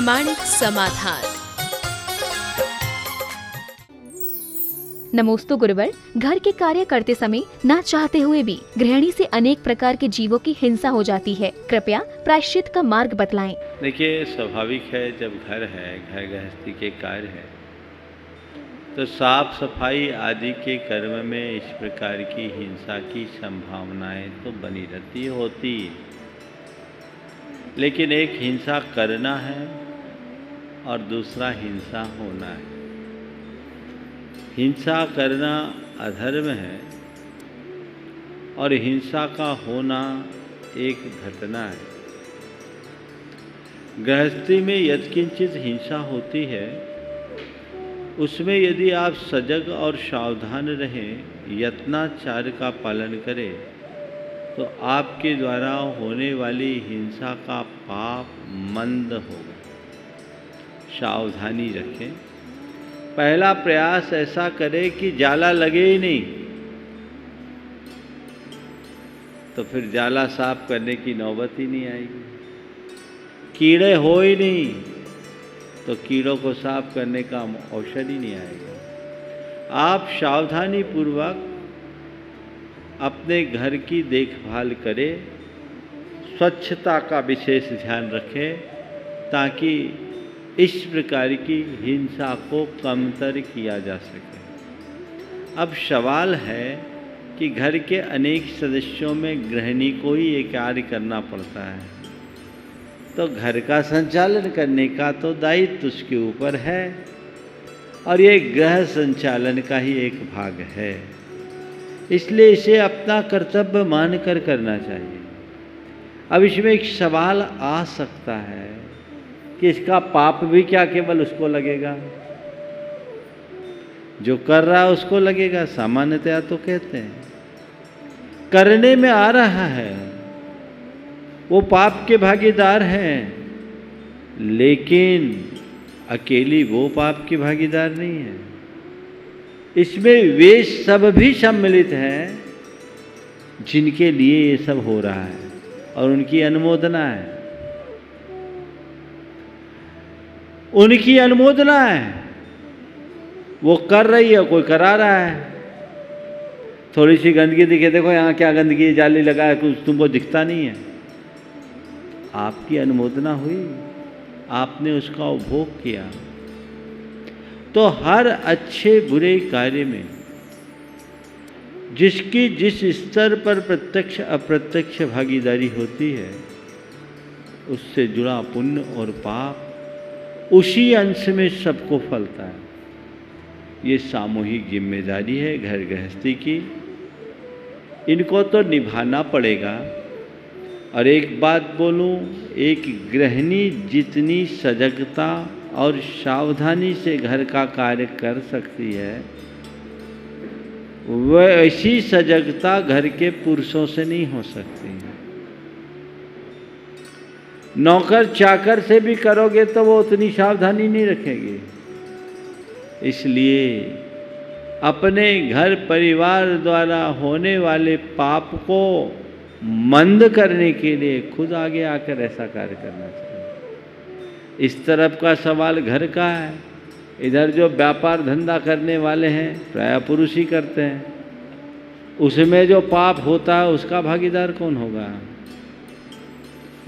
प्रामाणिक समाधान। नमोस्तु गुरुवर। घर के कार्य करते समय ना चाहते हुए भी गृहिणी से अनेक प्रकार के जीवों की हिंसा हो जाती है, कृपया प्रायश्चित का मार्ग बतलाएं। देखिए, स्वाभाविक है, जब घर है, घर गृहस्थी के कार्य है, तो साफ सफाई आदि के कर्म में इस प्रकार की हिंसा की संभावनाएं तो बनी रहती होती। लेकिन एक हिंसा करना है और दूसरा हिंसा होना है। हिंसा करना अधर्म है और हिंसा का होना एक घटना है। गृहस्थी में यत्किंचित हिंसा होती है, उसमें यदि आप सजग और सावधान रहें, यत्नाचार का पालन करें, तो आपके द्वारा होने वाली हिंसा का पाप मंद होगा। सावधानी रखें। पहला प्रयास ऐसा करें कि जाला लगे ही नहीं, तो फिर जाला साफ करने की नौबत ही नहीं आएगी। कीड़े हो ही नहीं, तो कीड़ों को साफ करने का अवसर ही नहीं आएगा। आप सावधानी पूर्वक अपने घर की देखभाल करें, स्वच्छता का विशेष ध्यान रखें, ताकि इस प्रकार की हिंसा को कमतर किया जा सके। अब सवाल है कि घर के अनेक सदस्यों में गृहिणी को ही ये कार्य करना पड़ता है, तो घर का संचालन करने का तो दायित्व उसके ऊपर है और ये गृह संचालन का ही एक भाग है। इसलिए इसे अपना कर्तव्य मानकर करना चाहिए। अब इसमें एक सवाल आ सकता है कि इसका पाप भी क्या केवल उसको लगेगा? जो कर रहा है उसको लगेगा, सामान्यतया तो कहते हैं। करने में आ रहा है, वो पाप के भागीदार हैं, लेकिन अकेली वो पाप की भागीदार नहीं है। इसमें वे सब भी सम्मिलित हैं जिनके लिए ये सब हो रहा है और उनकी अनुमोदना है। उनकी अनुमोदना है, वो कर रही है, कोई करा रहा है। थोड़ी सी गंदगी दिखे, देखो यहाँ क्या गंदगी, जाली लगा है, कुछ तुमको दिखता नहीं है। आपकी अनुमोदना हुई, आपने उसका उपभोग किया। तो हर अच्छे बुरे कार्य में जिसकी जिस स्तर पर प्रत्यक्ष अप्रत्यक्ष भागीदारी होती है, उससे जुड़ा पुण्य और पाप उसी अंश में सबको फलता है। ये सामूहिक जिम्मेदारी है घर गृहस्थी की, इनको तो निभाना पड़ेगा। और एक बात बोलूं, एक गृहिणी जितनी सजगता और सावधानी से घर का कार्य कर सकती है, वह ऐसी सजगता घर के पुरुषों से नहीं हो सकती। नौकर चाकर से भी करोगे तो वो उतनी सावधानी नहीं रखेंगे। इसलिए अपने घर परिवार द्वारा होने वाले पाप को मंद करने के लिए खुद आगे आकर ऐसा कार्य करना चाहिए। इस तरफ का सवाल घर का है, इधर जो व्यापार धंधा करने वाले हैं प्रायः पुरुष ही करते हैं, उसमें जो पाप होता है उसका भागीदार कौन होगा?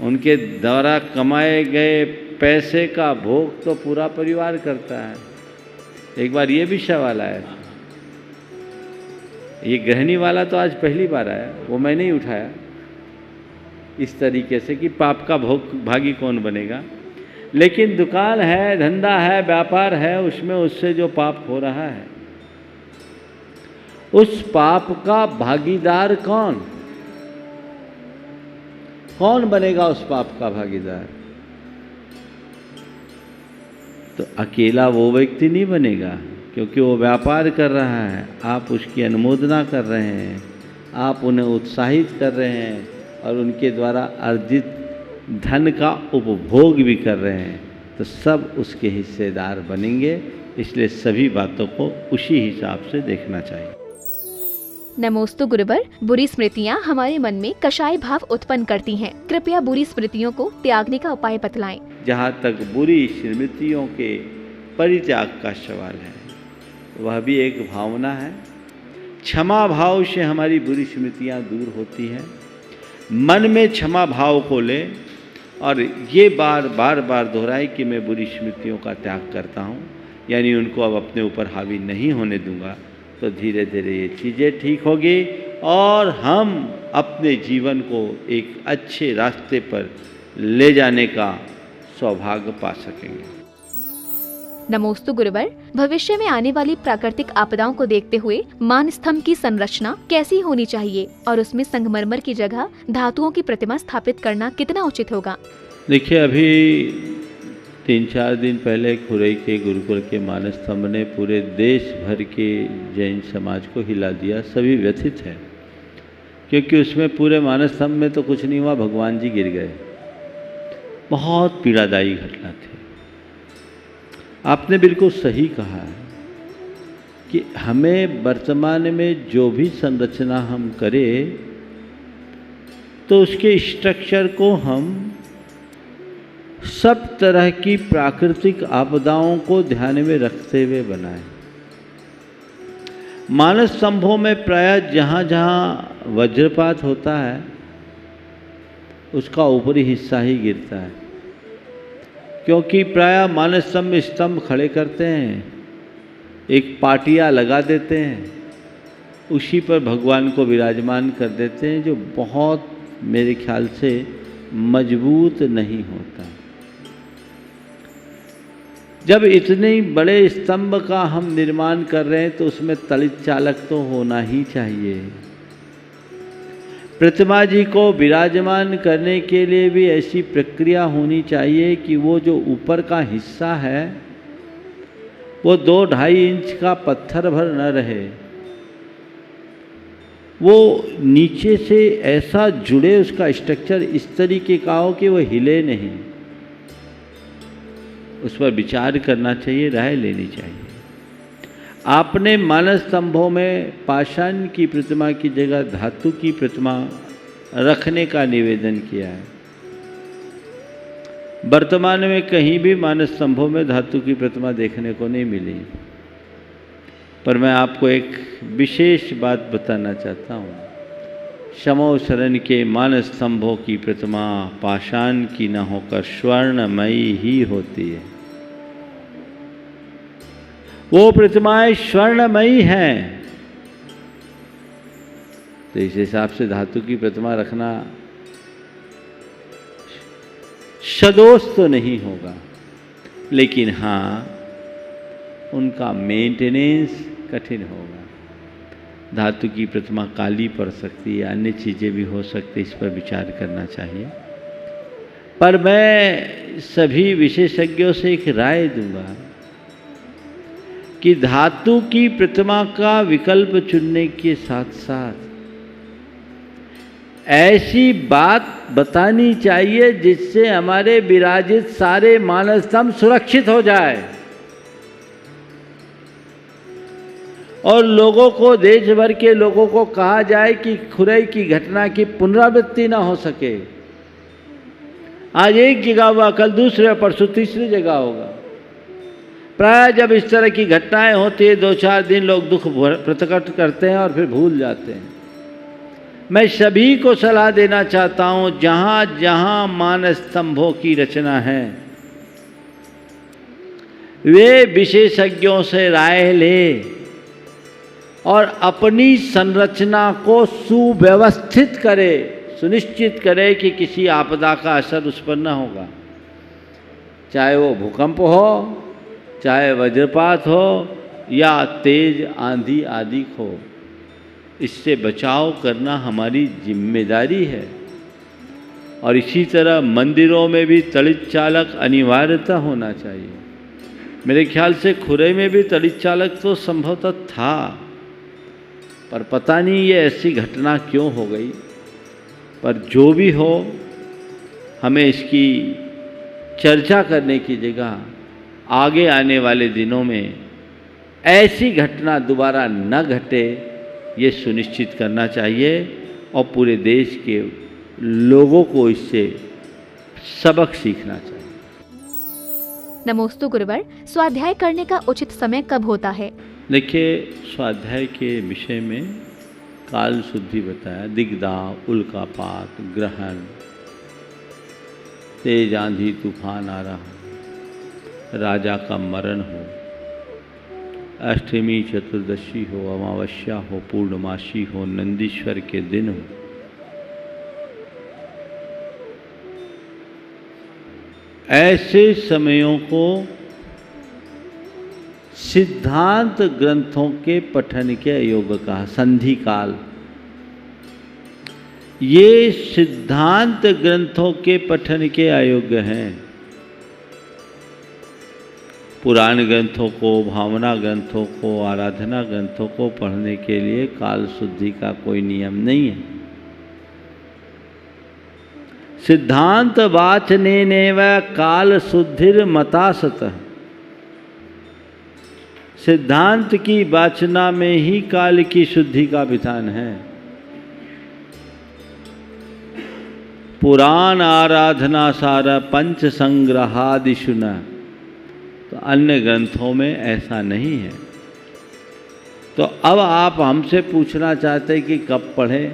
उनके द्वारा कमाए गए पैसे का भोग तो पूरा परिवार करता है। एक बार ये भी सवाल आया था, ये गृहिणी वाला तो आज पहली बार आया, वो मैंने ही उठाया इस तरीके से कि पाप का भोग भागी कौन बनेगा। लेकिन दुकान है, धंधा है, व्यापार है, उसमें उससे जो पाप हो रहा है, उस पाप का भागीदार कौन कौन बनेगा? उस पाप का भागीदार तो अकेला वो व्यक्ति नहीं बनेगा, क्योंकि वो व्यापार कर रहा है, आप उसकी अनुमोदना कर रहे हैं, आप उन्हें उत्साहित कर रहे हैं और उनके द्वारा अर्जित धन का उपभोग भी कर रहे हैं, तो सब उसके हिस्सेदार बनेंगे। इसलिए सभी बातों को उसी हिसाब से देखना चाहिए। नमोस्तु गुरुवर। बुरी स्मृतियाँ हमारे मन में कषाय भाव उत्पन्न करती हैं। कृपया बुरी स्मृतियों को त्यागने का उपाय बतलाएं। जहाँ तक बुरी स्मृतियों के परित्याग का सवाल है, वह भी एक भावना है। क्षमा भाव से हमारी बुरी स्मृतियाँ दूर होती हैं। मन में क्षमा भाव को ले और ये बार बार दोहराए कि मैं बुरी स्मृतियों का त्याग करता हूँ, यानी उनको अब अपने ऊपर हावी नहीं होने दूंगा, तो धीरे धीरे ये चीज़ें ठीक होगी और हम अपने जीवन को एक अच्छे रास्ते पर ले जाने का सौभाग्य पा सकेंगे। नमोस्तु गुरुवर। भविष्य में आने वाली प्राकृतिक आपदाओं को देखते हुए मान स्तंभ की संरचना कैसी होनी चाहिए और उसमें संगमरमर की जगह धातुओं की प्रतिमा स्थापित करना कितना उचित होगा? देखिए, अभी 3-4 दिन पहले खुरई के गुरुकुल के मान स्तंभ ने पूरे देश भर के जैन समाज को हिला दिया। सभी व्यथित हैं, क्योंकि उसमें पूरे मान स्तंभ में तो कुछ नहीं हुआ, भगवान जी गिर गए। बहुत पीड़ादायी घटना थी। आपने बिल्कुल सही कहा है कि हमें वर्तमान में जो भी संरचना हम करें, तो उसके स्ट्रक्चर को हम सब तरह की प्राकृतिक आपदाओं को ध्यान में रखते हुए बनाएं। मानस स्तंभों में प्रायः जहाँ जहाँ वज्रपात होता है, उसका ऊपरी हिस्सा ही गिरता है, क्योंकि प्रायः मानस स्तंभ में स्तंभ खड़े करते हैं, एक पाटिया लगा देते हैं, उसी पर भगवान को विराजमान कर देते हैं, जो बहुत मेरे ख्याल से मजबूत नहीं होता। जब इतने बड़े स्तंभ का हम निर्माण कर रहे हैं, तो उसमें तलित चालक तो होना ही चाहिए। प्रतिमा जी को विराजमान करने के लिए भी ऐसी प्रक्रिया होनी चाहिए कि वो जो ऊपर का हिस्सा है, वो 2-2.5 इंच का पत्थर भर न रहे, वो नीचे से ऐसा जुड़े, उसका स्ट्रक्चर इस तरीके का हो कि वो हिले नहीं। उस पर विचार करना चाहिए, राय लेनी चाहिए। आपने मानस स्तंभों में पाषाण की प्रतिमा की जगह धातु की प्रतिमा रखने का निवेदन किया है। वर्तमान में कहीं भी मानस स्तंभों में धातु की प्रतिमा देखने को नहीं मिली, पर मैं आपको एक विशेष बात बताना चाहता हूँ। शमो शरण के मानस स्तंभों की प्रतिमा पाषाण की न होकर स्वर्णमयी ही होती है। वो प्रतिमाएं स्वर्णमयी हैं, तो इस हिसाब से धातु की प्रतिमा रखना सदोष तो नहीं होगा, लेकिन हाँ, उनका मेंटेनेंस कठिन होगा। धातु की प्रतिमा काली पड़ सकती है, अन्य चीज़ें भी हो सकती, इस पर विचार करना चाहिए। पर मैं सभी विशेषज्ञों से एक राय दूंगा कि धातु की प्रतिमा का विकल्प चुनने के साथ साथ ऐसी बात बतानी चाहिए जिससे हमारे विराजित सारे मानस स्तंभ सुरक्षित हो जाए और लोगों को, देश भर के लोगों को कहा जाए कि खुरई की घटना की पुनरावृत्ति ना हो सके। आज एक जगह हुआ, कल दूसरे, परसों तीसरी जगह होगा। प्राय जब इस तरह की घटनाएं होती है, 2-4 दिन लोग दुख प्रकट करते हैं और फिर भूल जाते हैं। मैं सभी को सलाह देना चाहता हूं, जहां जहां मानस स्तंभों की रचना है, वे विशेषज्ञों से राय ले और अपनी संरचना को सुव्यवस्थित करे, सुनिश्चित करे कि किसी आपदा का असर उस पर न होगा। चाहे वो भूकंप हो, चाहे वज्रपात हो या तेज आंधी आदि हो, इससे बचाव करना हमारी जिम्मेदारी है। और इसी तरह मंदिरों में भी तलित चालक अनिवार्यता होना चाहिए। मेरे ख्याल से खुरई में भी तलित चालक तो संभवतः था, पर पता नहीं ये ऐसी घटना क्यों हो गई। पर जो भी हो, हमें इसकी चर्चा करने की जगह आगे आने वाले दिनों में ऐसी घटना दोबारा न घटे, ये सुनिश्चित करना चाहिए और पूरे देश के लोगों को इससे सबक सीखना चाहिए। नमोस्तु गुरुवर, स्वाध्याय करने का उचित समय कब होता है? देखिए, स्वाध्याय के विषय में काल शुद्धि बताया, दिग्दाह, उल्कापात, ग्रहण, तेज आंधी तूफान आ रहा, राजा का मरण हो, अष्टमी चतुर्दशी हो, अमावस्या हो, पूर्णमासी हो, नंदीश्वर के दिन हो, ऐसे समयों को सिद्धांत ग्रंथों के पठन के अयोग्य कहा। संधि काल, ये सिद्धांत ग्रंथों के पठन के अयोग्य हैं। पुराण ग्रंथों को, भावना ग्रंथों को, आराधना ग्रंथों को पढ़ने के लिए काल शुद्धि का कोई नियम नहीं है। सिद्धांत वाचनेनेव काल शुद्धिर मतासतः, सिद्धांत की वाचना में ही काल की शुद्धि का विधान है। पुराण आराधना सारा पंच संग्रहादिशु न, तो अन्य ग्रंथों में ऐसा नहीं है। तो अब आप हमसे पूछना चाहते हैं कि कब पढ़ें,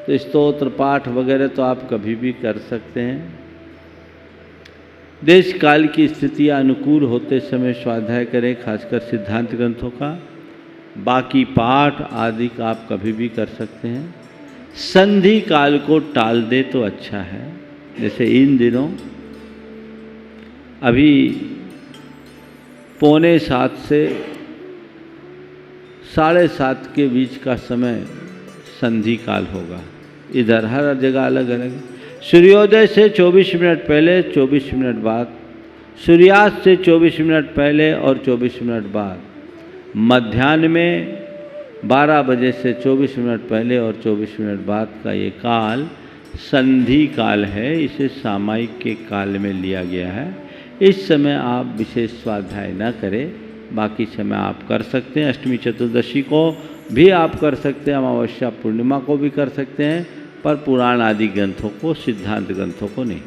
तो स्तोत्र पाठ वगैरह तो आप कभी भी कर सकते हैं। देश काल की स्थितियाँ अनुकूल होते समय स्वाध्याय करें, खासकर सिद्धांत ग्रंथों का। बाकी पाठ आदि का आप कभी भी कर सकते हैं। संधि काल को टाल दे तो अच्छा है। जैसे इन दिनों अभी 6:45 से 7:30 के बीच का समय संधि काल होगा। इधर हर जगह अलग अलग है। सूर्योदय से 24 मिनट पहले, 24 मिनट बाद, सूर्यास्त से 24 मिनट पहले और 24 मिनट बाद, मध्याह्न में 12 बजे से 24 मिनट पहले और 24 मिनट बाद का ये काल संधि काल है। इसे सामायिक के काल में लिया गया है। इस समय आप विशेष स्वाध्याय न करें, बाकी समय आप कर सकते हैं। अष्टमी चतुर्दशी को भी आप कर सकते हैं, अमावस्या पूर्णिमा को भी कर सकते हैं, पर पुराण आदि ग्रंथों को, सिद्धांत ग्रंथों को नहीं।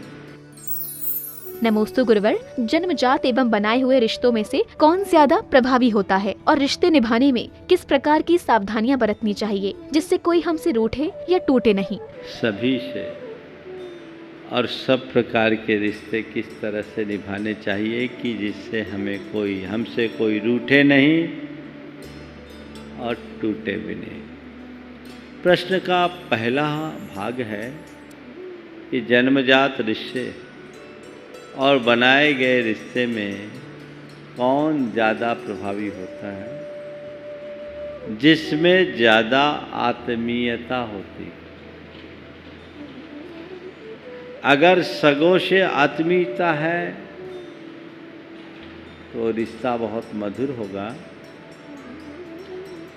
नमोस्तु गुरुवर, जन्मजात एवं बनाए हुए रिश्तों में से कौन ज्यादा प्रभावी होता है और रिश्ते निभाने में किस प्रकार की सावधानियां बरतनी चाहिए जिससे कोई हमसे रूठे या टूटे नहीं? सभी से और सब प्रकार के रिश्ते किस तरह से निभाने चाहिए कि जिससे हमसे कोई रूठे नहीं और टूटे भी नहीं। प्रश्न का पहला भाग है कि जन्मजात रिश्ते और बनाए गए रिश्ते में कौन ज़्यादा प्रभावी होता है, जिसमें ज़्यादा आत्मीयता होती है। अगर सगों से आत्मीयता है तो रिश्ता बहुत मधुर होगा,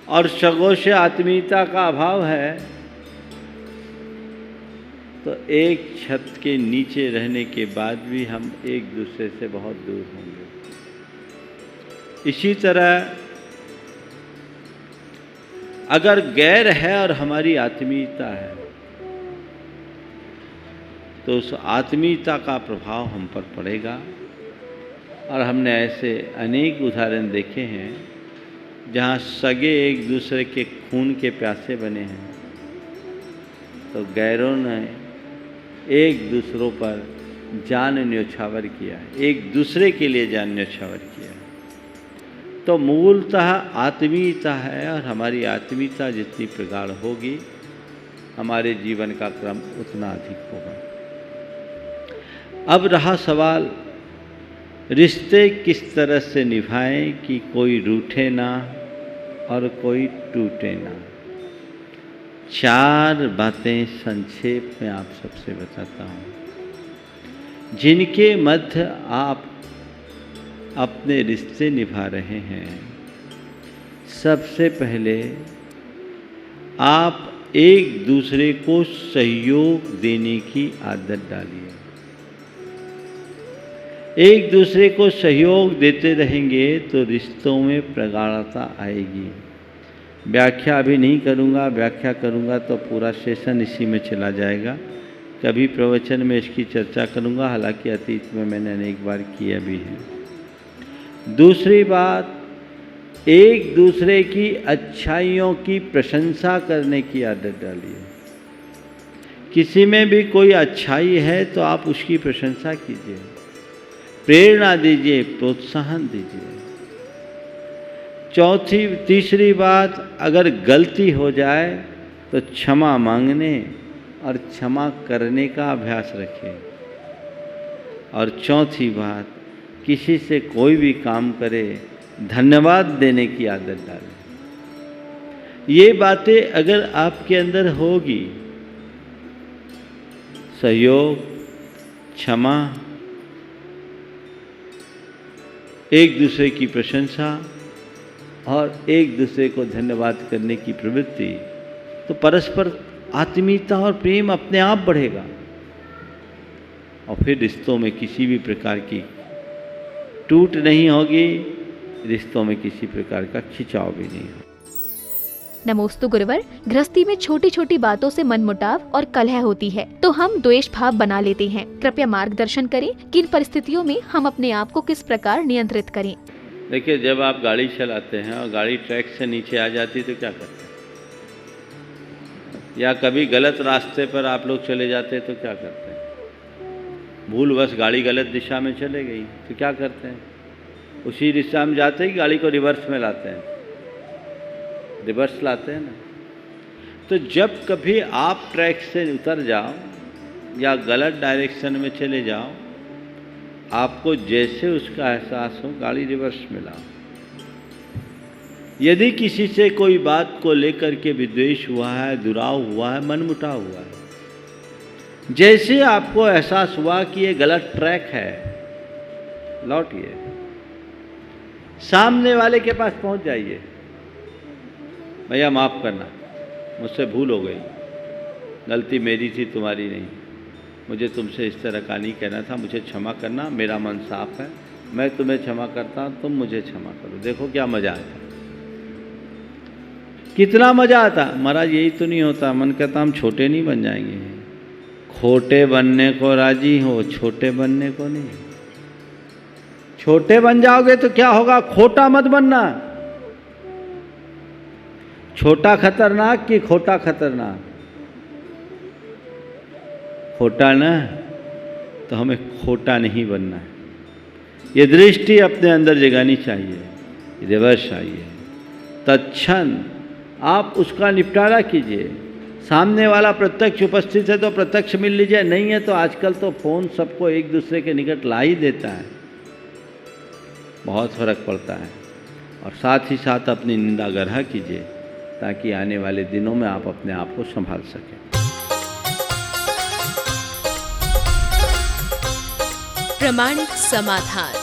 और सगों से आत्मीयता का अभाव है तो एक छत के नीचे रहने के बाद भी हम एक दूसरे से बहुत दूर होंगे। इसी तरह अगर गैर है और हमारी आत्मीयता है तो उस आत्मीयता का प्रभाव हम पर पड़ेगा। और हमने ऐसे अनेक उदाहरण देखे हैं जहाँ सगे एक दूसरे के खून के प्यासे बने हैं तो गैरों ने एक दूसरों पर जान न्योछावर किया, एक दूसरे के लिए जान न्योछावर किया। तो मूलतः आत्मीयता है, और हमारी आत्मीयता जितनी प्रगाढ़ होगी हमारे जीवन का क्रम उतना अधिक होगा। अब रहा सवाल, रिश्ते किस तरह से निभाएं कि कोई रूठे ना और कोई टूटे ना। 4 बातें संक्षेप में आप सबसे बताता हूँ जिनके मध्य आप अपने रिश्ते निभा रहे हैं। सबसे पहले आप एक दूसरे को सहयोग देने की आदत डालिए। एक दूसरे को सहयोग देते रहेंगे तो रिश्तों में प्रगाढ़ता आएगी। व्याख्या अभी नहीं करूँगा, व्याख्या करूँगा तो पूरा सेशन इसी में चला जाएगा। कभी प्रवचन में इसकी चर्चा करूँगा, हालांकि अतीत में मैंने अनेक बार किया भी है। दूसरी बात, एक दूसरे की अच्छाइयों की प्रशंसा करने की आदत डालिए। किसी में भी कोई अच्छाई है तो आप उसकी प्रशंसा कीजिए, प्रेरणा दीजिए, प्रोत्साहन दीजिए। तीसरी बात, अगर गलती हो जाए तो क्षमा मांगने और क्षमा करने का अभ्यास रखें। और चौथी बात, किसी से कोई भी काम करे धन्यवाद देने की आदत डालें। ये बातें अगर आपके अंदर होगी, सहयोग, क्षमा, एक दूसरे की प्रशंसा और एक दूसरे को धन्यवाद करने की प्रवृत्ति, तो परस्पर आत्मीयता और प्रेम अपने आप बढ़ेगा और फिर रिश्तों में किसी भी प्रकार की टूट नहीं होगी, रिश्तों में किसी प्रकार का खिंचाव भी नहीं होगा। नमोस्तु गुरुवर, गृहस्थी में छोटी छोटी बातों से मनमुटाव और कलह होती है तो हम द्वेष भाव बना लेते हैं। कृपया मार्गदर्शन करें कि इन परिस्थितियों में हम अपने आप को किस प्रकार नियंत्रित करें। देखिए, जब आप गाड़ी चलाते हैं और गाड़ी ट्रैक से नीचे आ जाती तो क्या करते हैं? या कभी गलत रास्ते पर आप लोग चले जाते हैं तो क्या करते हैं? भूलवश गाड़ी गलत दिशा में चले गई तो क्या करते हैं? उसी दिशा में जाते ही गाड़ी को रिवर्स में लाते हैं, रिवर्स लाते हैं ना। तो जब कभी आप ट्रैक से उतर जाओ या गलत डायरेक्शन में चले जाओ, आपको जैसे उसका एहसास हो गाड़ी रिवर्स में लाओ। यदि किसी से कोई बात को लेकर के विद्वेष हुआ है, दुराव हुआ है, मनमुटाव हुआ है, जैसे आपको एहसास हुआ कि ये गलत ट्रैक है, लौटिए, सामने वाले के पास पहुंच जाइए। भैया माफ़ करना, मुझसे भूल हो गई, गलती मेरी थी, तुम्हारी नहीं, मुझे तुमसे इस तरह का नहीं कहना था, मुझे क्षमा करना, मेरा मन साफ है, मैं तुम्हें क्षमा करता हूँ, तुम मुझे क्षमा करो। देखो क्या मज़ा आता, कितना मज़ा आता। महाराज यही तो नहीं होता, मन कहता हम छोटे नहीं बन जाएंगे। खोटे बनने को राजी हो, छोटे बनने को नहीं। छोटे बन जाओगे तो क्या होगा, खोटा मत बनना। छोटा खतरनाक कि खोटा खतरनाक? खोटा ना, तो हमें खोटा नहीं बनना है। ये दृष्टि अपने अंदर जगानी चाहिए, रिवर्स चाहिए। तत्क्षण आप उसका निपटारा कीजिए। सामने वाला प्रत्यक्ष उपस्थित है तो प्रत्यक्ष मिल लीजिए, नहीं है तो आजकल तो फ़ोन सबको एक दूसरे के निकट ला ही देता है, बहुत फर्क पड़ता है। और साथ ही साथ अपनी निंदा ग्रह कीजिए ताकि आने वाले दिनों में आप अपने आप को संभाल सकें। प्रामाणिक समाधान।